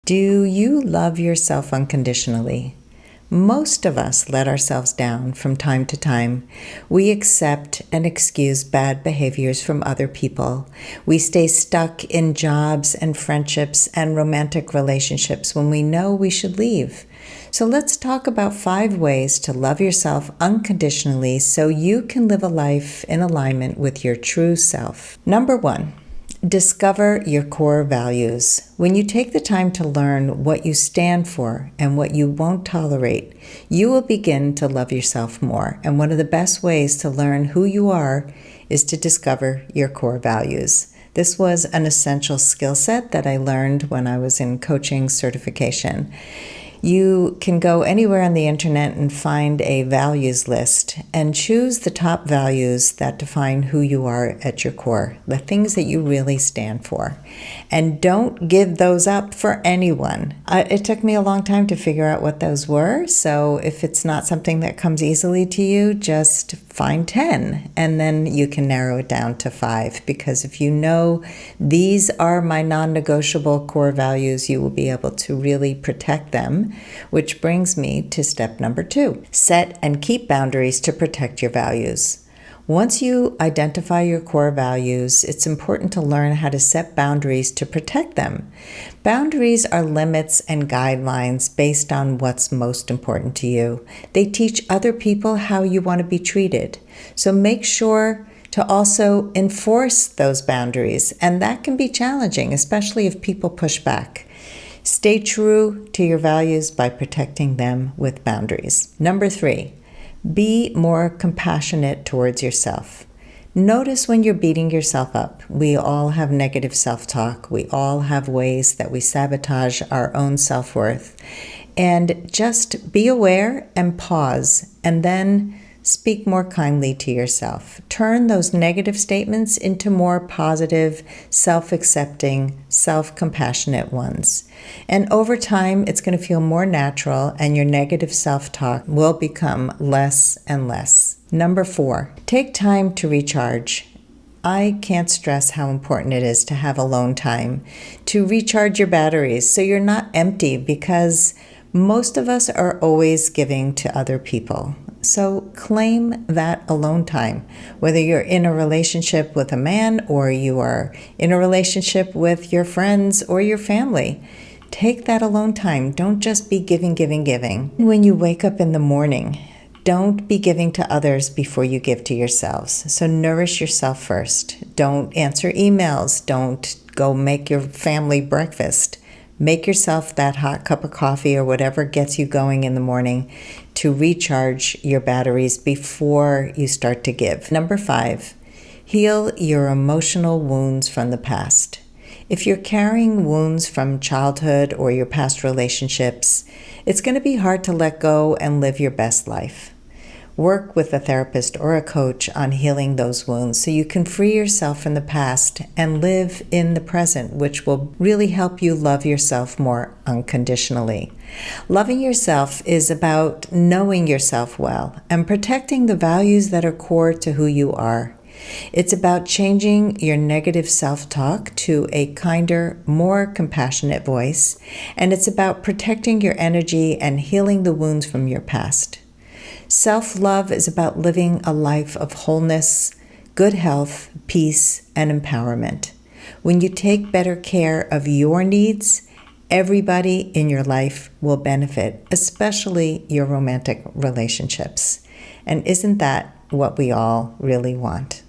Do you love yourself unconditionally? Most of us let ourselves down from time to time. We accept and excuse bad behaviors from other people. We stay stuck in jobs and friendships and romantic relationships when we know we should leave. So let's talk about 5 ways to love yourself unconditionally so you can live a life in alignment with your true self. Number 1. Discover your core values. When you take the time to learn what you stand for and what you won't tolerate, you will begin to love yourself more. And one of the best ways to learn who you are is to discover your core values. This was an essential skill set that I learned when I was in coaching certification. You can go anywhere on the internet and find a values list and choose the top values that define who you are at your core, the things that you really stand for. And don't give those up for anyone. It took me a long time to figure out what those were, so if it's not something that comes easily to you, just find 10 and then you can narrow it down to 5, because if you know these are my non-negotiable core values, you will be able to really protect them. Which brings me to step number 2. Set and keep boundaries to protect your values. Once you identify your core values, it's important to learn how to set boundaries to protect them. Boundaries are limits and guidelines based on what's most important to you. They teach other people how you want to be treated. So make sure to also enforce those boundaries, and that can be challenging, especially if people push back. Stay true to your values by protecting them with boundaries. Number 3, be more compassionate towards yourself. Notice when you're beating yourself up. We all have negative self-talk. We all have ways that we sabotage our own self-worth. And just be aware and pause, and then speak more kindly to yourself. Turn those negative statements into more positive, self-accepting, self-compassionate ones. And over time, it's going to feel more natural, and your negative self-talk will become less and less. Number 4, take time to recharge. I can't stress how important it is to have alone time to recharge your batteries so you're not empty, because most of us are always giving to other people. So claim that alone time, whether you're in a relationship with a man or you are in a relationship with your friends or your family. Take that alone time. Don't just be giving. When you wake up in the morning, don't be giving to others before you give to yourselves. So nourish yourself first. Don't answer emails. Don't go make your family breakfast. Make yourself that hot cup of coffee or whatever gets you going in the morning to recharge your batteries before you start to give. Number 5, heal your emotional wounds from the past. If you're carrying wounds from childhood or your past relationships, it's going to be hard to let go and live your best life. Work with a therapist or a coach on healing those wounds so you can free yourself from the past and live in the present, which will really help you love yourself more unconditionally. Loving yourself is about knowing yourself well and protecting the values that are core to who you are. It's about changing your negative self-talk to a kinder, more compassionate voice, and it's about protecting your energy and healing the wounds from your past. Self-love is about living a life of wholeness, good health, peace, and empowerment. When you take better care of your needs, everybody in your life will benefit, especially your romantic relationships. And isn't that what we all really want?